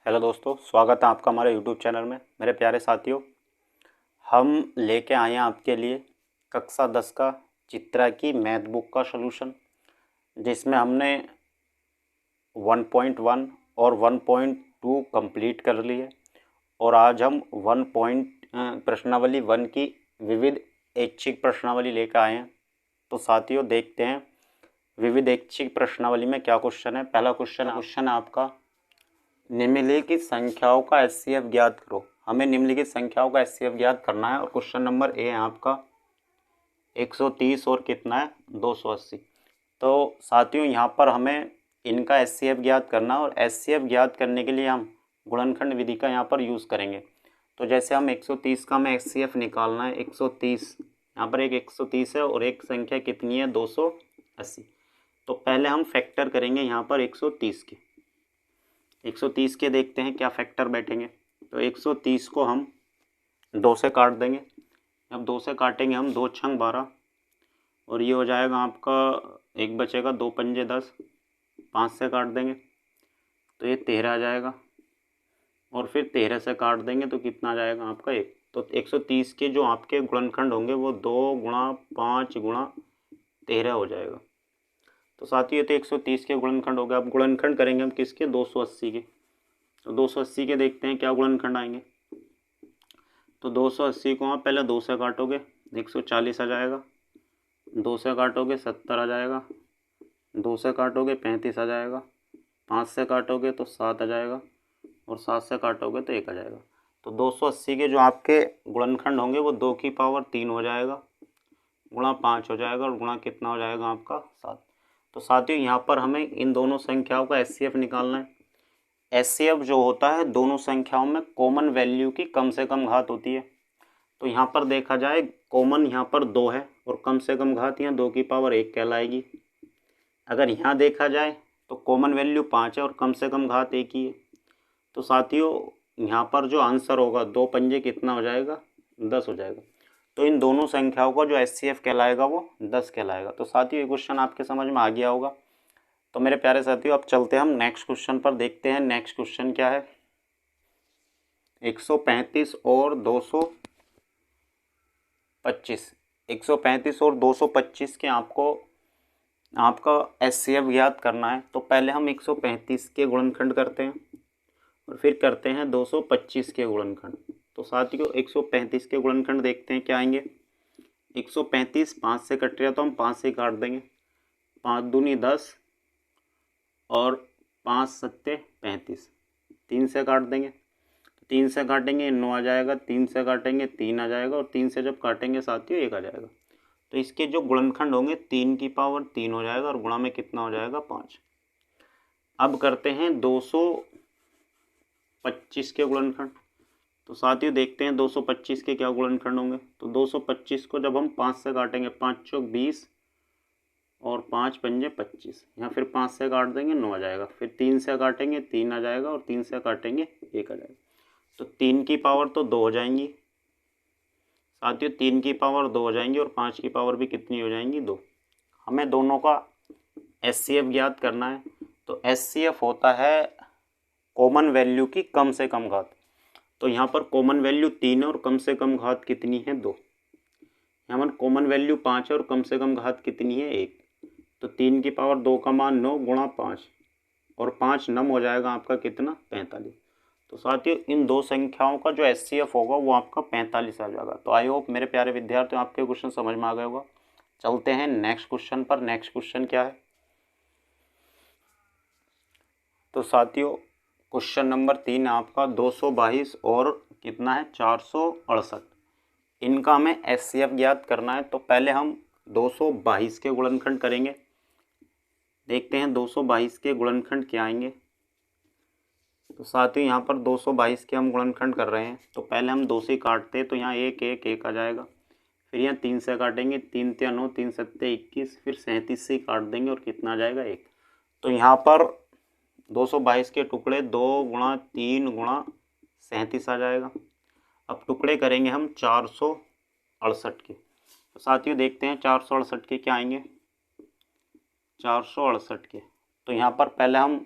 Hello दोस्तों, स्वागत है आपका हमारे यूट्यूब चैनल में। मेरे प्यारे साथियों, हम लेके आए हैं आपके लिए कक्षा 10 का चित्रा की मैथ बुक का सॉल्यूशन, जिसमें हमने 1.1 और 1.2 कंप्लीट कर लिए और आज हम प्रश्नावली 1 की विविध ऐच्छिक प्रश्नावली लेकर आए हैं। तो साथियों, देखते हैं विविध ऐच्छिक प्रश्नावली में क्या क्वेश्चन है। पहला क्वेश्चन है आपका, निम्नलिखित संख्याओं का एचसीएफ ज्ञात करो। हमें निम्नलिखित संख्याओं का एचसीएफ ज्ञात करना है और क्वेश्चन नंबर ए है आपका 130 और कितना है 280। तो साथियों, यहाँ पर हमें इनका एचसीएफ ज्ञात करना है और एचसीएफ ज्ञात करने के लिए हम गुणनखंड विधि का यहाँ पर यूज़ करेंगे। तो जैसे हम 130 का हमें एचसीएफ निकालना है, 130 यहाँ पर एक 130 है और एक संख्या कितनी है 280। तो पहले हम फैक्टर करेंगे यहाँ पर 130 के। 130 के देखते हैं क्या फैक्टर बैठेंगे। तो 130 को हम 2 से काट देंगे। अब 2 से काटेंगे हम, 2 छंग 12 और ये हो जाएगा आपका, एक बचेगा 2 पंजे 10, 5 से काट देंगे तो ये 13 आ जाएगा और फिर 13 से काट देंगे तो कितना आ जाएगा आपका 1। तो 130 के जो आपके गुणनखंड होंगे वो 2 गुणा 5 गुणा 13 हो जाएगा। तो साथ ही ये तो 130 के गुणनखंड हो गए। अब गुणनखंड करेंगे हम किसके, 280 के। तो 280 के देखते हैं क्या गुणनखंड आएंगे। तो 280 को आप पहले 2 से काटोगे 140 आ जाएगा, 2 से काटोगे 70 आ जाएगा, 2 से काटोगे 35 आ जाएगा, 5 से काटोगे तो 7 आ जाएगा और 7 से काटोगे तो 1 आ जाएगा। तो 280 के जो आपके गुणनखंड होंगे वो 2 की पावर 3 हो जाएगा, गुणा 5 हो जाएगा और गुणा कितना हो जाएगा आपका 7। तो साथियों, यहाँ पर हमें इन दोनों संख्याओं का एचसीएफ निकालना है। एचसीएफ जो होता है दोनों संख्याओं में कॉमन वैल्यू की कम से कम घात होती है। तो यहाँ पर देखा जाए कॉमन यहाँ पर 2 है और कम से कम घात यहाँ 2 की पावर 1 कहलाएगी। अगर यहाँ देखा जाए तो कॉमन वैल्यू 5 है और कम से कम घात 1 ही है। तो साथियों, यहाँ पर जो आंसर होगा 2 पंजे कितना हो जाएगा 10 हो जाएगा। तो इन दोनों संख्याओं का जो एचसीएफ कहलाएगा वो 10 कहलाएगा। तो साथियों, ये क्वेश्चन आपके समझ में आ गया होगा। तो मेरे प्यारे साथियों, अब चलते हैं हम नेक्स्ट क्वेश्चन पर। देखते हैं नेक्स्ट क्वेश्चन क्या है। 135 और 225, 135 और 225 के आपका एचसीएफ ज्ञात करना है। तो पहले हम 135 के गुणनखंड करते हैं और फिर करते हैं 225 के गुणनखंड। तो साथियों, 135 के गुणनखंड देखते हैं क्या आएंगे। 135 5 से कट रहा तो हम 5 से काट देंगे, 5 दूनी 10 और 5 सत्ते 35, 3 से काट देंगे। 3 से काटेंगे 9 आ जाएगा, 3 से काटेंगे 3 आ जाएगा और 3 से जब काटेंगे साथियों 1 आ जाएगा। तो इसके जो गुणनखंड होंगे 3 की पावर 3 हो जाएगा और गुणा में कितना हो जाएगा 5। अब करते हैं 225 के गुणनखंड। तो साथियों देखते हैं 225 के क्या गुणनखंड होंगे। तो 225 को जब हम 5 से काटेंगे, 5 चौक 20 और 5 पंजे 25, यहाँ फिर 5 से काट देंगे 9 आ जाएगा, फिर 3 से काटेंगे 3 आ जाएगा और 3 से काटेंगे 1 आ जाएगा। तो 3 की पावर तो 2 हो जाएंगी साथियों, 3 की पावर 2 हो जाएंगी और 5 की पावर भी कितनी हो जाएंगी 2। हमें दोनों का एचसीएफ ज्ञात करना है। तो एचसीएफ होता है कॉमन वैल्यू की कम से कम घात। तो यहाँ पर कॉमन वैल्यू 3 है और कम से कम घात कितनी है 2। यहाँ पर कॉमन वैल्यू 5 है और कम से कम घात कितनी है 1। तो 3 की पावर 2 का मान 9 गुणा 5 और 5 नम हो जाएगा आपका कितना 45। तो साथियों, इन दो संख्याओं का जो एचसीएफ होगा वो आपका 45 आ जाएगा। तो आई होप मेरे प्यारे विद्यार्थियों आपके क्वेश्चन समझ में आ गए होगा। चलते हैं नेक्स्ट क्वेश्चन पर। नेक्स्ट क्वेश्चन क्या है। तो साथियों, क्वेश्चन नंबर 3 आपका 222 और कितना है 468, इनका हमें एचसीएफ ज्ञात करना है। तो पहले हम 222 के गुणनखंड करेंगे। देखते हैं 222 के गुणनखंड क्या आएंगे। तो साथियों, यहाँ पर 222 के हम गुणनखंड कर रहे हैं। तो पहले हम 2 से काटते हैं तो यहाँ 1 1 1 आ जाएगा, फिर यहाँ 3 से काटेंगे, 3 तिया 9, 3 सत्ते 21, फिर 37 से काट देंगे और कितना आ जाएगा 1। तो यहाँ पर 222 के टुकड़े 2 गुणा 3 गुणा 37 आ जाएगा। अब टुकड़े करेंगे हम 468 के। तो साथियों देखते हैं 468 के क्या आएंगे। 468 के तो यहाँ पर पहले हम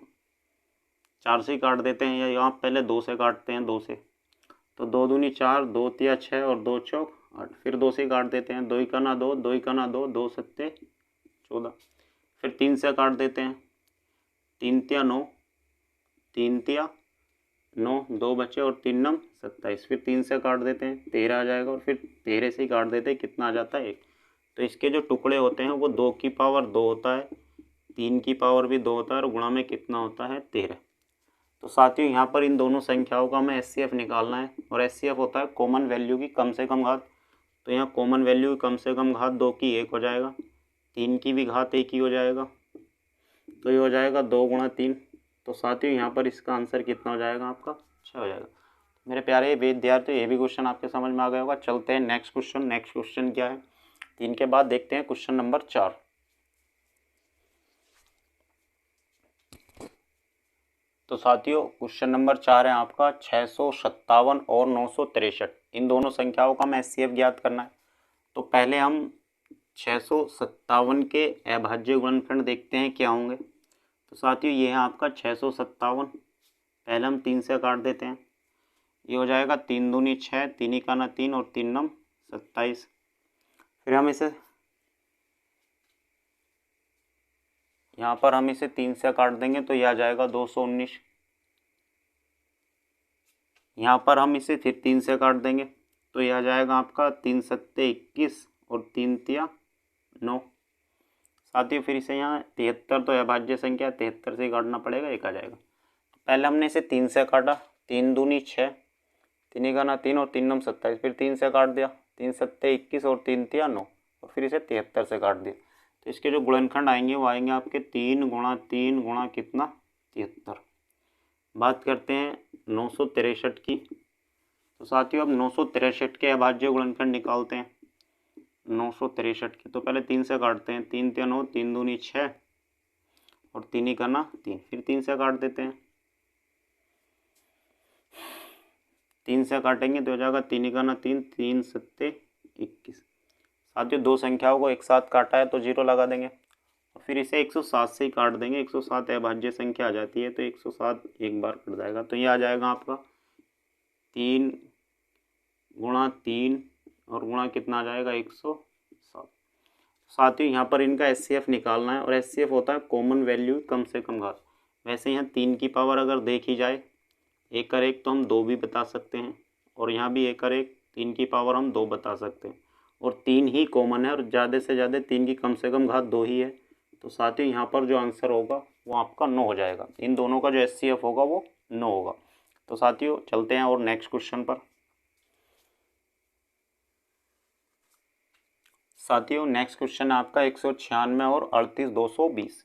4 से काट देते हैं, या यहाँ पहले 2 से काटते हैं, 2 से, तो 2 दूनी 4, 2 तिया 6 और 2 चौक 8, फिर 2 से काट देते हैं, 2 इकाना 2, 2 इकाना 2, 2 सत्ते 14, फिर 3 से काट देते हैं, 3 तिया 9, 3 तिया 9, 2 बचे और 3 नम 27, फिर 3 से काट देते हैं, 13 आ जाएगा, और फिर 13 से ही काट देते हैं, कितना आ जाता है 1। तो इसके जो टुकड़े होते हैं वो 2 की पावर 2 होता है, 3 की पावर भी 2 होता है, और गुणा में कितना होता है 13। तो साथियों यहाँ पर इन दोनों संख्याओं का हमें HCF निकालना है, और HCF होता है कॉमन वैल्यू की कम से कम घात। तो यहाँ कॉमन वैल्यू की कम से कम घात 2 की 1 हो जाएगा, 3 की भी घात 1 ही हो जाएगा, तो ये हो जाएगा 2 गुणा 3। तो साथियों यहाँ पर इसका आंसर कितना हो जाएगा आपका 6 हो जाएगा। मेरे प्यारे विद्यार्थी, ये भी क्वेश्चन आपके समझ में आ गया होगा। चलते हैं नेक्स्ट क्वेश्चन। नेक्स्ट क्वेश्चन क्या है 3 के बाद, देखते हैं क्वेश्चन नंबर 4। तो साथियों क्वेश्चन नंबर 4 है आपका 657 और 963, इन दोनों संख्याओं का हमें HCF ज्ञात करना है। तो पहले हम 657 के अभाज्य गुणनखंड देखते हैं क्या होंगे। तो साथियों ये है आपका 657, पहले हम 3 से काट देते हैं, ये हो जाएगा 3 दूनी 6, 3 इकाना 3 और 3 नम 27, फिर हम इसे यहाँ पर हम इसे 3 से काट देंगे तो ये आ जाएगा 219, यहाँ पर हम इसे फिर 3 से काट देंगे तो ये आ जाएगा आपका 3 सत्ते 21 और 3 तिया 9। साथियों फिर इसे यहाँ 73, तो अभाज्य संख्या 73 से काटना पड़ेगा, 1 आ जाएगा। तो पहले हमने इसे 3 से काटा, 3 दूनी 6, 3 इकाना 3 और 3 नम 27, फिर 3 से काट दिया, 3 सत्ते 21 और 3 तिया 9, और फिर इसे 73 से काट दिया। तो इसके जो गुणनखंड आएंगे वो आएंगे आपके 3 गुणा 3 गुणा कितना 73। बात करते हैं 963 की। तो साथियों अब 963 के अभाज्य गुणनखंड निकालते हैं। 963 की तो पहले 3 से काटते हैं, 3 तिया 9, 3 दूनी 6 और 3 इकाना 3, फिर 3 से काट देते हैं, 3 से काटेंगे तो हो जाएगा 3 इकाना 3, 3 सत्ते 21। साथियों दो संख्याओं को एक साथ काटा है तो 0 लगा देंगे, और फिर इसे 107 से ही काट देंगे। 107 अभाज्य संख्या आ जाती है, तो 107 एक बार कट जाएगा, तो ये आ जाएगा आपका 3 गुणा 3 और गुणा कितना आ जाएगा 107। साथियों यहाँ पर इनका HCF निकालना है, और HCF होता है कॉमन वैल्यू कम से कम घात। वैसे यहाँ 3 की पावर अगर देखी जाए 1 कर 1 तो हम 2 भी बता सकते हैं, और यहाँ भी 1 कर 1 3 की पावर हम 2 बता सकते हैं, और 3 ही कॉमन है, और ज़्यादा से ज़्यादा 3 की कम से कम घात 2 ही है। तो साथियों यहाँ पर जो आंसर होगा वो आपका 9 हो जाएगा। इन दोनों का जो HCF होगा वो 9 होगा। तो साथियों चलते हैं और नेक्स्ट क्वेश्चन पर। साथियों नेक्स्ट क्वेश्चन है आपका 196 और 38220।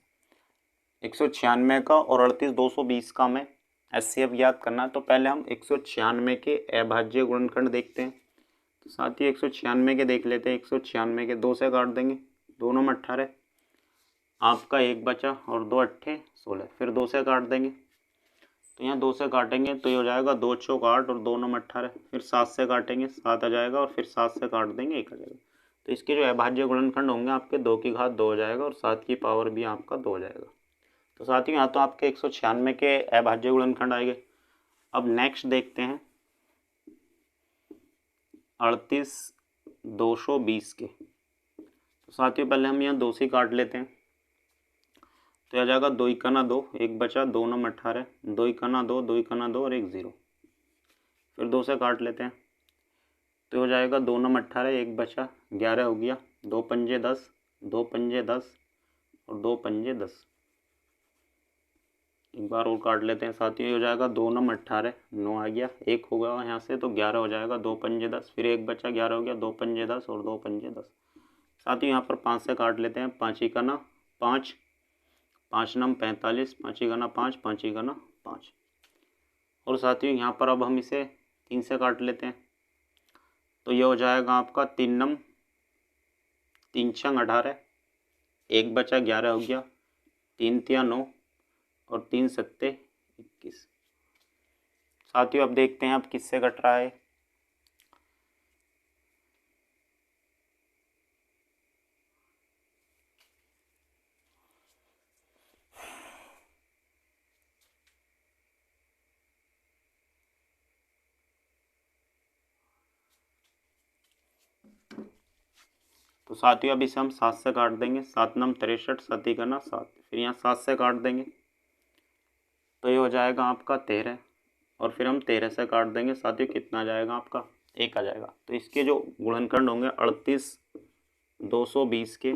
196 का और 38220 का हमें HCF ज्ञात करना है। तो पहले हम 196 के अभाज्य गुणनखंड देखते हैं। तो साथियों 196 के देख लेते हैं। 196 के 2 से काट देंगे, दोनों में 18, आपका 1 बचा और 2 अट्ठे 16, फिर 2 से काट देंगे, तो यहाँ 2 से काटेंगे तो ये हो जाएगा 2 चौक 8 और 2 नम 18, फिर 7 से काटेंगे 7 आ जाएगा, और फिर 7 से काट देंगे 1 आ जाएगा। तो इसके जो अभाज्य गुणनखंड होंगे आपके 2 की घात 2 हो जाएगा, और 7 की पावर भी आपका 2 हो जाएगा। तो साथियों यहाँ तो आपके 196 के अभाज्य गुणनखंड आएंगे। अब नेक्स्ट देखते हैं 38220 के। तो साथियों पहले हम यहाँ 2 से काट लेते हैं, तो आ जाएगा 2 इकाना 2, 1 बचा, 2 नम 18, 2 इकाना 2, 2 इकाना 2 और 1 0, फिर 2 से काट लेते हैं, तो हो जाएगा 2 नम 18, 1 बचा, 11 हो गया, 2 पंजे 10, 2 पंजे 10 और 2 पंजे 10। एक बार और काट लेते हैं साथियों, हो जाएगा 2 नम 18, 9 आ गया, 1 होगा यहाँ से तो 11 हो जाएगा, 2 पंजे 10, फिर 1 बचा, 11 हो गया, 2 पंजे 10 और 2 पंजे 10। साथियों यहाँ पर 5 से काट लेते हैं, 5 इकाना 5, 5 नम 45, 5 इकाना 5, 5 इकाना 5। और साथियों यहाँ पर अब हम इसे 3 से काट लेते हैं, तो ये हो जाएगा आपका 3 नम 3 छंग 18, 1 बचा, 11 हो गया, 3 तिया 9 और 3 सत्ते 21। साथियों अब देखते हैं अब किससे कट रहा है। तो साथियों अब इसे हम 7 से काट देंगे, 7 नम 63, 7 ही करना 7, फिर यहाँ 7 से काट देंगे तो ये हो जाएगा आपका 13, और फिर हम 13 से काट देंगे साथियों, कितना आ जाएगा आपका 1 आ जाएगा। तो इसके जो गुणनखंड होंगे 38 220 के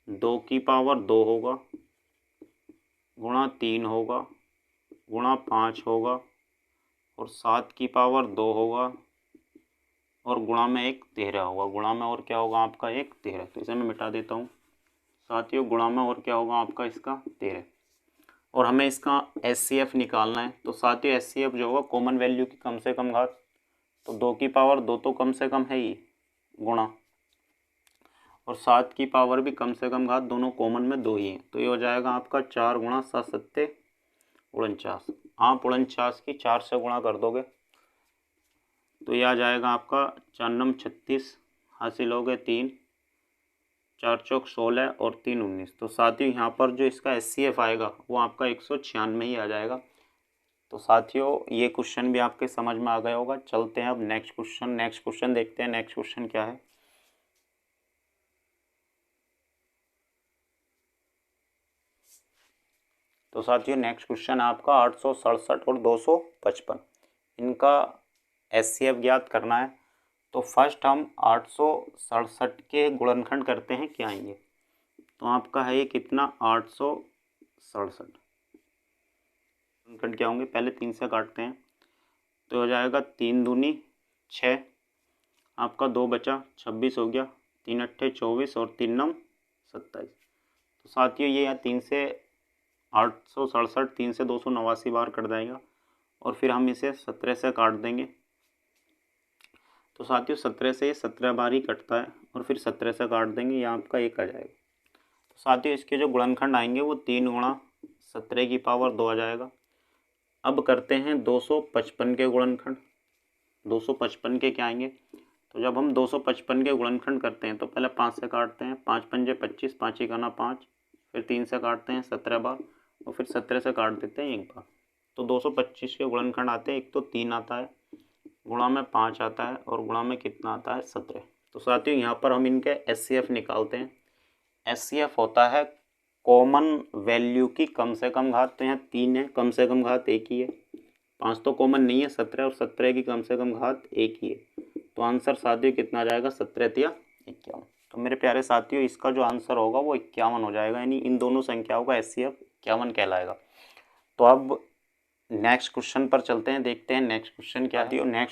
2 की पावर 2 होगा, गुणा 3 होगा, गुणा 5 होगा, और 7 की पावर 2 होगा, और गुणा में 1 13 होगा, गुणा में और क्या होगा आपका 1 13। तो इसे मैं मिटा देता हूँ साथियों, गुणा में और क्या होगा आपका इसका 13, और हमें इसका SCF निकालना है। तो साथियों SCF जो होगा कॉमन वैल्यू की कम से कम घात, तो 2 की पावर 2 तो कम से कम है ही, गुणा, और 7 की पावर भी कम से कम घात, दोनों कॉमन में 2 ही हैं। तो ये हो जाएगा आपका 4 गुणा 7 सत्ते 49, आप 49 की 4 से गुणा कर दोगे तो यह आ जाएगा आपका 4 नम 36, हासिल हो गए 3, 4 चौक 16 और 3 19। तो साथियों यहाँ पर जो इसका SCF आएगा वो आपका 196 ही आ जाएगा। तो साथियों ये क्वेश्चन भी आपके समझ में आ गया होगा। चलते हैं अब नेक्स्ट क्वेश्चन देखते हैं। नेक्स्ट क्वेश्चन क्या है। तो साथियों नेक्स्ट क्वेश्चन आपका 867 और 255, इनका SCF ज्ञात करना है। तो फर्स्ट हम 867 के गुणनखंड करते हैं, क्या आएंगे। तो आपका है ये कितना 867, गुणनखंड क्या होंगे, पहले 3 से काटते हैं तो हो जाएगा 3 दूनी 6, आपका 2 बचा 26 हो गया, 3 अट्ठे 24 और 3 नम 27। तो साथियों ये 3 से 867, 3 से 289 बार कट जाएगा, और फिर हम इसे 17 से काट देंगे। तो साथियों 17 से 17 बार ही कटता है, और फिर 17 से काट देंगे, ये आपका 1 आ जाएगा। तो साथियों इसके जो गुणनखंड आएंगे वो 3 गुणा 17 की पावर 2 आ जाएगा। अब करते हैं 255 के गुणनखंड। 255 के क्या आएंगे, तो जब हम 255 के गुणनखंड करते हैं तो पहले 5 से काटते हैं, 5 पंजे 25, 5 ही करना 5, फिर 3 से काटते हैं 17 बार, और फिर 17 से काट देते हैं 1 बार। तो 225 के गुणनखंड आते हैं, एक तो 3 आता है, गुणा में 5 आता है, और गुणा में कितना आता है 17। तो साथियों यहाँ पर हम इनके SCF निकालते हैं। SCF होता है कॉमन वैल्यू की कम से कम घात। तो यहाँ 3 है, कम से कम घात 1 ही है, 5 तो कॉमन नहीं है, 17 और 17 की कम से कम घात 1 ही है। तो आंसर साथियों कितना आ जाएगा 17 या 51। तो मेरे प्यारे साथियों इसका जो आंसर होगा वो 51 हो जाएगा, यानी इन दोनों संख्याओं का SCF 51 कहलाएगा। तो अब नेक्स्ट क्वेश्चन पर चलते हैं, देखते हैं नेक्स्ट क्वेश्चन क्या है। नेक्स्ट